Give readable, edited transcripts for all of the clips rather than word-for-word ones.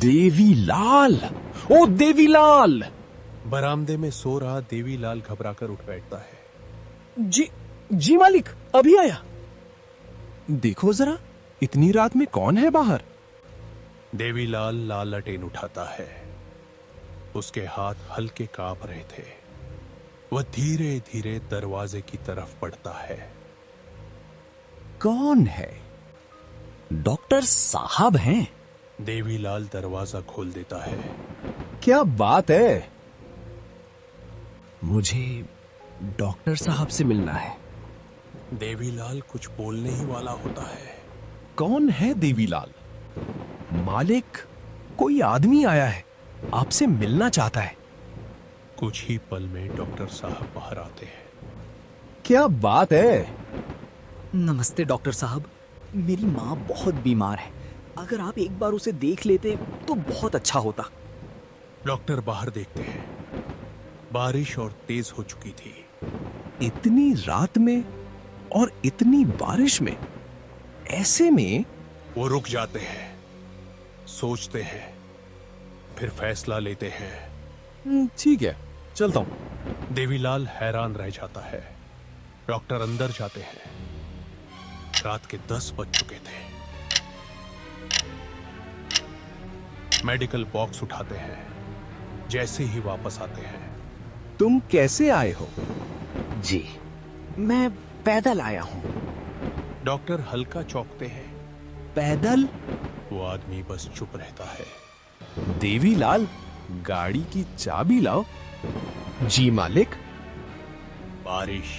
देवीलाल, ओ देवीलाल! बरामदे में सो रहा देवीलाल घबराकर उठ बैठता है। जी मालिक, अभी आया। देखो जरा, इतनी रात में कौन है बाहर? देवीलाल लालटेन उठाता है। उसके हाथ हल्के कांप रहे थे। वह धीरे धीरे दरवाजे की तरफ बढ़ता है। कौन है? डॉक्टर साहब हैं। देवीलाल दरवाजा खोल देता है। क्या बात है? मुझे डॉक्टर साहब से मिलना है। देवीलाल कुछ बोलने ही वाला होता है। कौन है देवीलाल? मालिक, कोई आदमी आया है, आपसे मिलना चाहता है। कुछ ही पल में डॉक्टर साहब बाहर आते हैं। क्या बात है? नमस्ते डॉक्टर साहब, मेरी माँ बहुत बीमार है। अगर आप एक बार उसे देख लेते तो बहुत अच्छा होता। डॉक्टर बाहर देखते हैं। बारिश और तेज हो चुकी थी। इतनी रात में और इतनी बारिश में, ऐसे में वो रुक जाते हैं, सोचते हैं, फिर फैसला लेते हैं। ठीक है, चलता हूं। देवीलाल हैरान रह जाता है। डॉक्टर अंदर जाते हैं। रात के 10 बज चुके थे। मेडिकल बॉक्स उठाते हैं। जैसे ही वापस आते हैं। तुम कैसे आए हो? जी, मैं पैदल आया हूं। डॉक्टर हल्का चौंकते हैं। पैदल? वो आदमी बस चुप रहता है। देवीलाल, गाड़ी की चाबी लाओ। जी मालिक। बारिश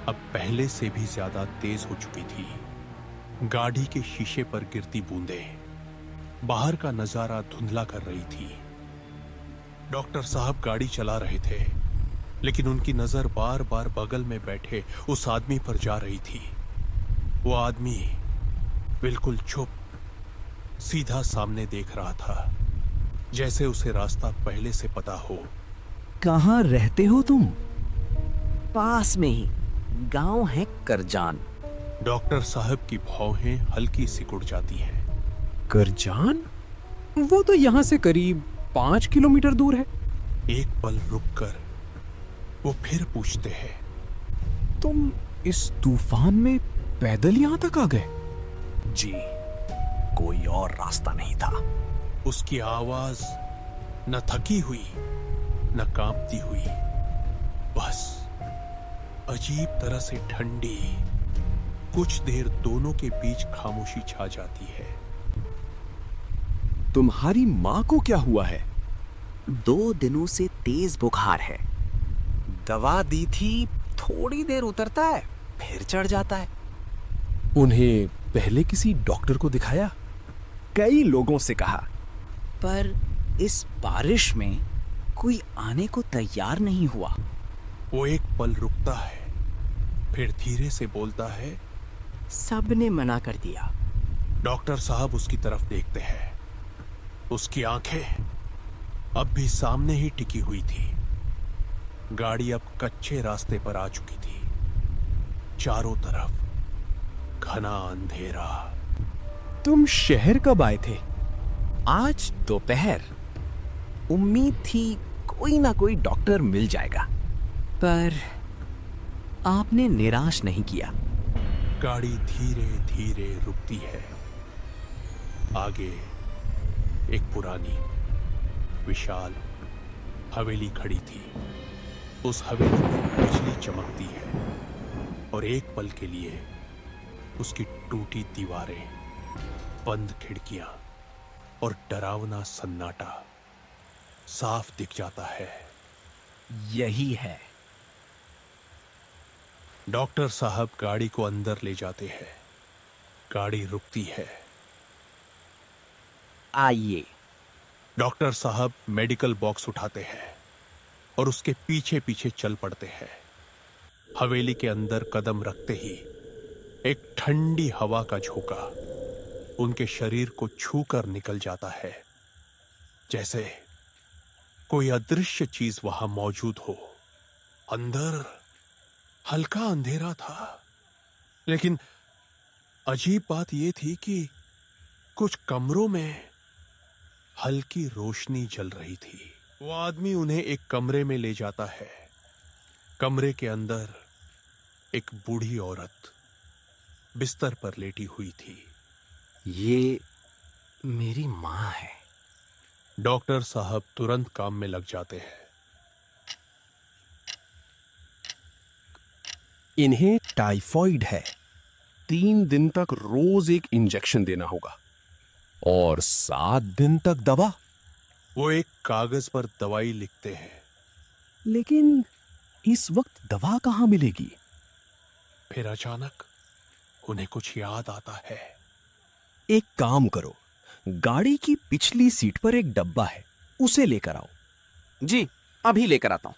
अब पहले से भी ज्यादा तेज हो चुकी थी। गाड़ी के शीशे पर गिरती बूंदें बाहर का नजारा धुंधला कर रही थी। डॉक्टर साहब गाड़ी चला रहे थे, लेकिन उनकी नजर बार बार बगल में बैठे उस आदमी पर जा रही थी। वो आदमी बिल्कुल चुप, सीधा सामने देख रहा था, जैसे उसे रास्ता पहले से पता हो। कहाँ रहते हो तुम? पास में ही गांव है करजान। डॉक्टर साहब की भौहें हल्की सिकुड़ जाती हैं। करजान? वो तो यहाँ से करीब 5 किलोमीटर दूर है। एक पल रुककर वो फिर पूछते हैं, तुम इस तूफान में पैदल यहाँ तक आ गए? जी, कोई और रास्ता नहीं था। उसकी आवाज न थकी हुई न कांपती हुई, बस अजीब तरह से ठंडी। कुछ देर दोनों के बीच खामोशी छा जाती है। तुम्हारी माँ को क्या हुआ है? 2 दिनों से तेज बुखार है। दवा दी थी, थोड़ी देर उतरता है, फिर चढ़ जाता है। उन्हें पहले किसी डॉक्टर को दिखाया? कई लोगों से कहा, पर इस बारिश में कोई आने को तैयार नहीं हुआ। वो एक पल रुकता है, फिर धीरे से बोलता है, सबने मना कर दिया। डॉक्टर साहब उसकी तरफ देखते हैं। उसकी आंखें अब भी सामने ही टिकी हुई थी। गाड़ी अब कच्चे रास्ते पर आ चुकी थी। चारों तरफ घना अंधेरा। तुम शहर कब आए थे? आज दोपहर। उम्मीद थी कोई ना कोई डॉक्टर मिल जाएगा, पर आपने निराश नहीं किया। गाड़ी धीरे धीरे रुकती है। आगे एक पुरानी विशाल हवेली खड़ी थी। उस हवेली में बिजली चमकती है और एक पल के लिए उसकी टूटी दीवारें, बंद खिड़कियां और डरावना सन्नाटा साफ दिख जाता है। यही है। डॉक्टर साहब गाड़ी को अंदर ले जाते हैं। गाड़ी रुकती है। आइए। डॉक्टर साहब मेडिकल बॉक्स उठाते हैं और उसके पीछे पीछे चल पड़ते हैं। हवेली के अंदर कदम रखते ही एक ठंडी हवा का झोंका उनके शरीर को छूकर निकल जाता है, जैसे कोई अदृश्य चीज वहां मौजूद हो। अंदर हल्का अंधेरा था, लेकिन अजीब बात यह थी कि कुछ कमरों में हल्की रोशनी जल रही थी। वो आदमी उन्हें एक कमरे में ले जाता है। कमरे के अंदर एक बूढ़ी औरत बिस्तर पर लेटी हुई थी। ये मेरी माँ है। डॉक्टर साहब तुरंत काम में लग जाते हैं। इन्हें टाइफॉइड है। 3 दिन तक रोज एक इंजेक्शन देना होगा और 7 दिन तक दवा। वो एक कागज पर दवाई लिखते हैं। लेकिन इस वक्त दवा कहाँ मिलेगी? फिर अचानक उन्हें कुछ याद आता है। एक काम करो, गाड़ी की पिछली सीट पर एक डब्बा है, उसे लेकर आओ। जी, अभी लेकर आता हूं।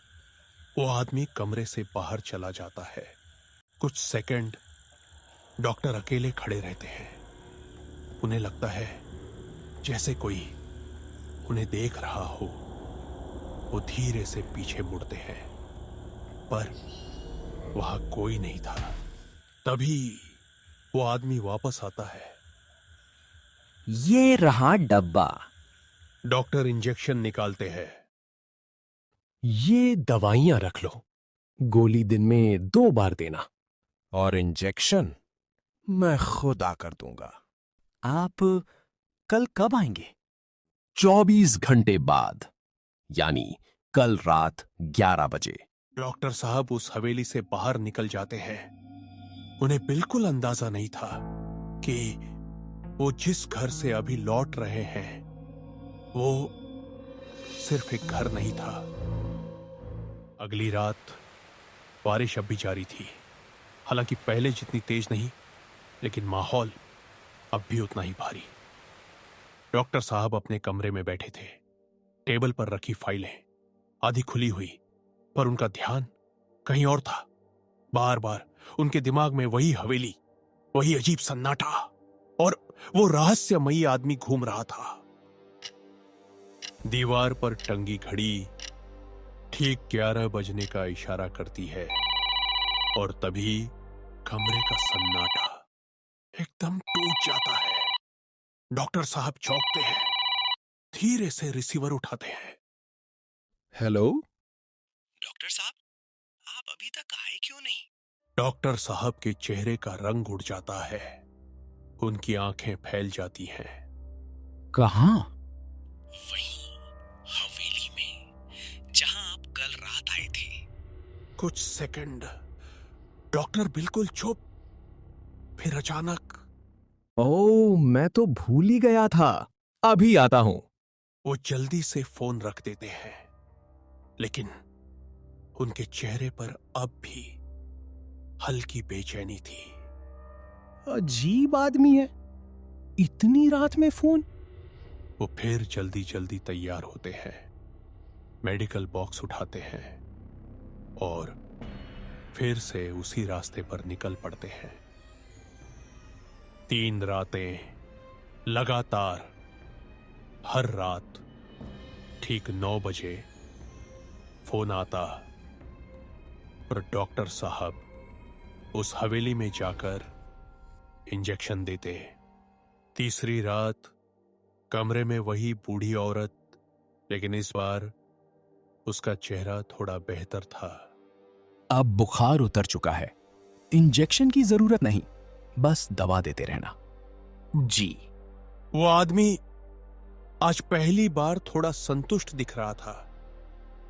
वो आदमी कमरे से बाहर चला जाता है। कुछ सेकंड डॉक्टर अकेले खड़े रहते हैं। उन्हें लगता है जैसे कोई उन्हें देख रहा हो। वो धीरे से पीछे मुड़ते हैं, पर वहां कोई नहीं था। तभी वो आदमी वापस आता है। ये रहा डब्बा। डॉक्टर इंजेक्शन निकालते हैं। ये दवाइयां रख लो। गोली दिन में 2 बार देना और इंजेक्शन मैं खुद आकर दूंगा। आप कल कब आएंगे? 24 घंटे बाद, यानी कल रात 11 बजे। डॉक्टर साहब उस हवेली से बाहर निकल जाते हैं। उन्हें बिल्कुल अंदाजा नहीं था कि वो जिस घर से अभी लौट रहे हैं वो सिर्फ एक घर नहीं था। अगली रात बारिश अब भी जारी थी। हालांकि पहले जितनी तेज नहीं, लेकिन माहौल अब भी उतना ही भारी। डॉक्टर साहब अपने कमरे में बैठे थे। टेबल पर रखी फाइलें आधी खुली हुई, पर उनका ध्यान कहीं और था। बार बार उनके दिमाग में वही हवेली, वही अजीब सन्नाटा और वो रहस्यमयी आदमी घूम रहा था। दीवार पर टंगी घड़ी ठीक 11 बजने का इशारा करती है और तभी कमरे का सन्नाटा एकदम टूट जाता है। डॉक्टर साहब चौंकते हैं, धीरे से रिसीवर उठाते हैं। हेलो डॉक्टर साहब, आप अभी तक आए क्यों नहीं? डॉक्टर साहब के चेहरे का रंग उड़ जाता है। उनकी आंखें फैल जाती हैं। कहां? वहीं हवेली में जहां आप कल रात आए थे। कुछ सेकंड डॉक्टर बिल्कुल चुप, फिर अचानक ओह, मैं तो भूल ही गया था। अभी आता हूं। वो जल्दी से फोन रख देते हैं, लेकिन उनके चेहरे पर अब भी हल्की बेचैनी थी। अजीब आदमी है, इतनी रात में फोन। वो फिर जल्दी जल्दी तैयार होते हैं, मेडिकल बॉक्स उठाते हैं और फिर से उसी रास्ते पर निकल पड़ते हैं। 3 रातें लगातार, हर रात ठीक 9 बजे फोन आता और डॉक्टर साहब उस हवेली में जाकर इंजेक्शन देते। तीसरी रात कमरे में वही बूढ़ी औरत, लेकिन इस बार उसका चेहरा थोड़ा बेहतर था। अब बुखार उतर चुका है, इंजेक्शन की जरूरत नहीं, बस दवा देते रहना। जी। वो आदमी आज पहली बार थोड़ा संतुष्ट दिख रहा था।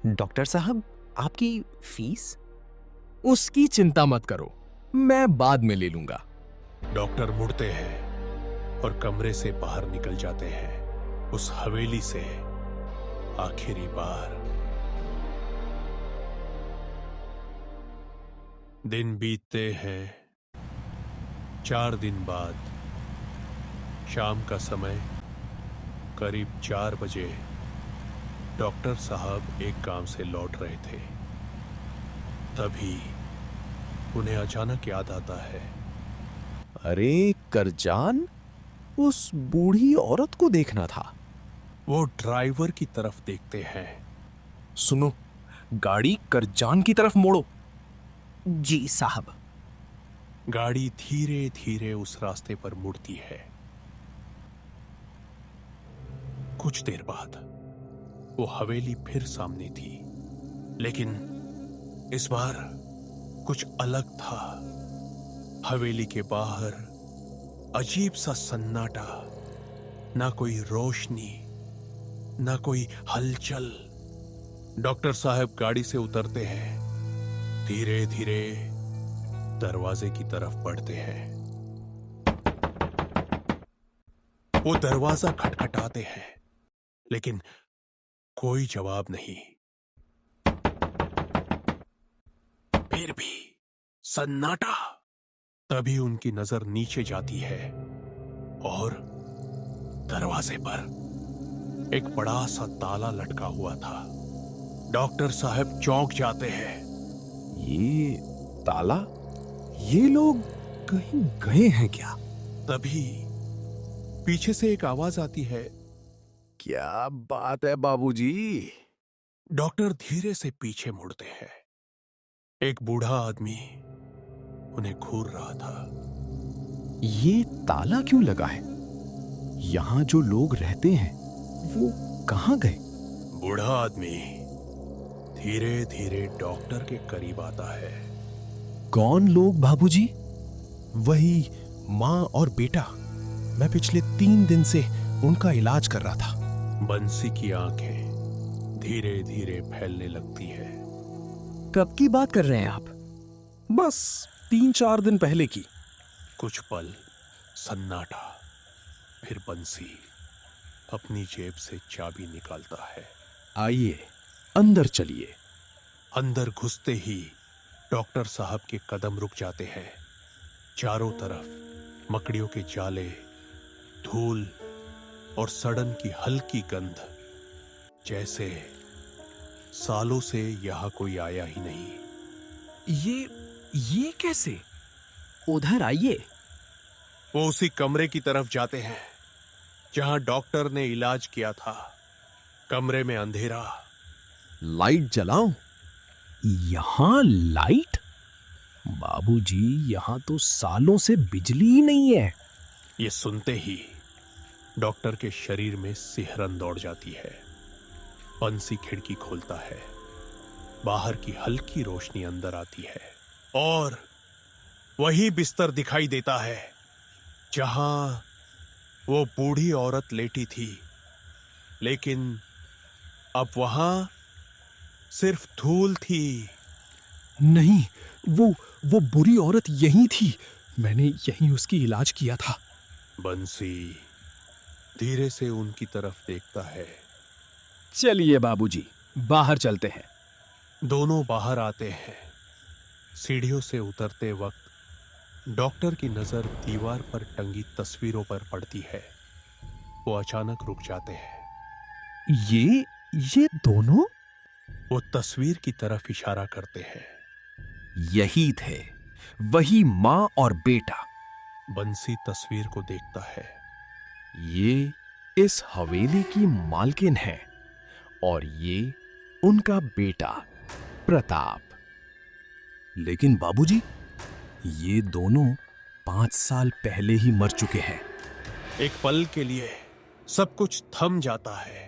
डॉक्टर साहब, आपकी फीस? उसकी चिंता मत करो, मैं बाद में ले लूंगा। डॉक्टर मुड़ते हैं और कमरे से बाहर निकल जाते हैं, उस हवेली से आखिरी बार। दिन बीतते हैं। 4 दिन बाद शाम का समय करीब 4 बजे डॉक्टर साहब एक काम से लौट रहे थे। तभी उन्हें अचानक याद आता है। अरे करजान, उस बूढ़ी औरत को देखना था। वो ड्राइवर की तरफ देखते हैं। सुनो, गाड़ी करजान की तरफ मोड़ो। जी साहब। गाड़ी धीरे धीरे उस रास्ते पर मुड़ती है। कुछ देर बाद वो हवेली फिर सामने थी, लेकिन इस बार कुछ अलग था। हवेली के बाहर अजीब सा सन्नाटा, ना कोई रोशनी, ना कोई हलचल। डॉक्टर साहब गाड़ी से उतरते हैं, धीरे धीरे दरवाजे की तरफ बढ़ते हैं। वो दरवाजा खटखटाते हैं, लेकिन कोई जवाब नहीं। फिर भी सन्नाटा। तभी उनकी नजर नीचे जाती है और दरवाजे पर एक बड़ा सा ताला लटका हुआ था। डॉक्टर साहब चौंक जाते हैं। ये ताला, ये लोग कहीं गए हैं क्या? तभी पीछे से एक आवाज आती है। क्या बात है बाबूजी? डॉक्टर धीरे से पीछे मुड़ते हैं। एक बूढ़ा आदमी उन्हें घूर रहा था। ये ताला क्यों लगा है? यहां जो लोग रहते हैं वो कहां गए? बूढ़ा आदमी धीरे धीरे डॉक्टर के करीब आता है। कौन लोग बाबूजी? वही माँ और बेटा। मैं पिछले 3 दिन से उनका इलाज कर रहा था। बंसी की आंखें धीरे धीरे फैलने लगती है। कब की बात कर रहे हैं आप? बस 3-4 दिन पहले की। कुछ पल सन्नाटा, फिर बंसी अपनी जेब से चाबी निकालता है। आइए अंदर चलिए। अंदर घुसते ही डॉक्टर साहब के कदम रुक जाते हैं। चारों तरफ मकड़ियों के जाले, धूल और सड़न की हल्की गंध, जैसे सालों से यहां कोई आया ही नहीं। ये कैसे? उधर आइए। वो उसी कमरे की तरफ जाते हैं जहां डॉक्टर ने इलाज किया था। कमरे में अंधेरा। लाइट जलाऊं? यहां लाइट? बाबूजी, यहां तो सालों से बिजली ही नहीं है। ये सुनते ही डॉक्टर के शरीर में सिहरन दौड़ जाती है। बंसी खिड़की खोलता है। बाहर की हल्की रोशनी अंदर आती है और वही बिस्तर दिखाई देता है जहां वो बूढ़ी औरत लेटी थी, लेकिन अब वहां सिर्फ धूल थी। नहीं, वो बुरी औरत यहीं थी। मैंने यहीं उसकी इलाज किया था। बंसी धीरे से उनकी तरफ देखता है। चलिए बाबूजी, बाहर चलते हैं। दोनों बाहर आते हैं। सीढ़ियों से उतरते वक्त डॉक्टर की नजर दीवार पर टंगी तस्वीरों पर पड़ती है। वो अचानक रुक जाते हैं। ये दोनों? वो तस्वीर की तरफ इशारा करते हैं। यही थे, वही माँ और बेटा। बंसी तस्वीर को देखता है। ये इस हवेली की मालकिन है और ये उनका बेटा प्रताप। लेकिन बाबूजी, ये दोनों 5 साल पहले ही मर चुके हैं। एक पल के लिए सब कुछ थम जाता है।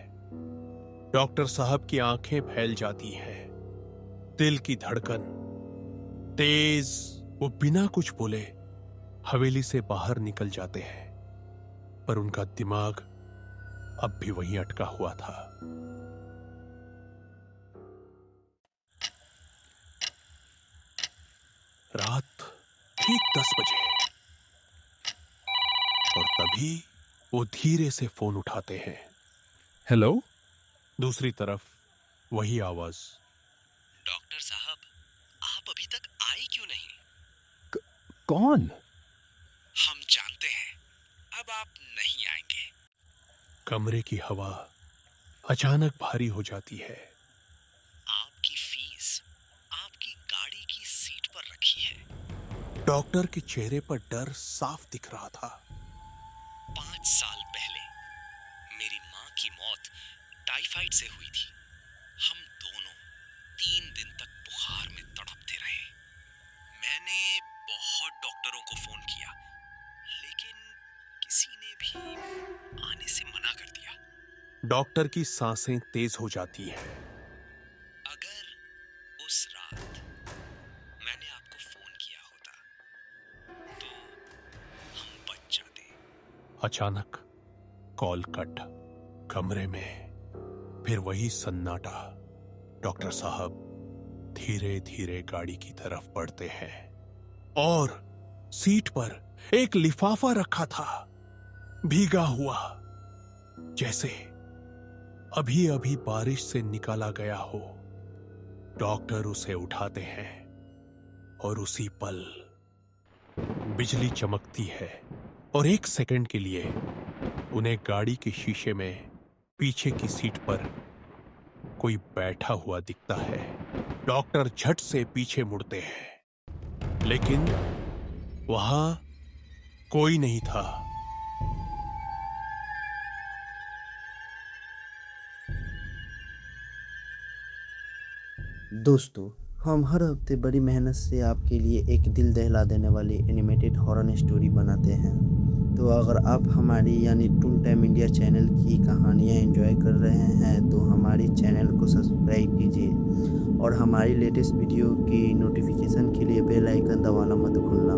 डॉक्टर साहब की आंखें फैल जाती हैं। दिल की धड़कन तेज। वो बिना कुछ बोले हवेली से बाहर निकल जाते हैं, पर उनका दिमाग अब भी वहीं अटका हुआ था। रात ठीक 10 बजे और तभी वो धीरे से फोन उठाते हैं। हेलो। दूसरी तरफ वही आवाज। डॉक्टर साहब, आप अभी तक आए क्यों नहीं? कौन? हम जानते हैं अब आप नहीं आएंगे। कमरे की हवा अचानक भारी हो जाती है। आपकी फीस आपकी गाड़ी की सीट पर रखी है। डॉक्टर के चेहरे पर डर साफ दिख रहा था। 5 साल पहले मेरी माँ की मौत टाइफाइड से हुई थी। हम दोनों 3 दिन तक बुखार में तड़पते रहे। मैंने बहुत डॉक्टरों को फोन किया, लेकिन किसी ने भी आने से मना कर दिया। डॉक्टर की सांसें तेज हो जाती हैं। अगर उस रात मैंने आपको फोन किया होता तो हम बच जाते। अचानक कॉल कट। कमरे में फिर वही सन्नाटा। डॉक्टर साहब धीरे धीरे गाड़ी की तरफ बढ़ते हैं और सीट पर एक लिफाफा रखा था, भीगा हुआ, जैसे अभी अभी बारिश से निकाला गया हो। डॉक्टर उसे उठाते हैं और उसी पल बिजली चमकती है और एक सेकंड के लिए उन्हें गाड़ी के शीशे में पीछे की सीट पर कोई बैठा हुआ दिखता है। डॉक्टर झट से पीछे मुड़ते हैं, लेकिन वहां कोई नहीं था। दोस्तों, हम हर हफ्ते बड़ी मेहनत से आपके लिए एक दिल दहला देने वाली एनिमेटेड हॉरर स्टोरी बनाते हैं। तो अगर आप हमारी यानी टून टाइम इंडिया चैनल की कहानियाँ एंजॉय कर रहे हैं तो हमारी चैनल को सब्सक्राइब कीजिए और हमारी लेटेस्ट वीडियो की नोटिफिकेशन के लिए बेल आइकन दबाना मत भूलना।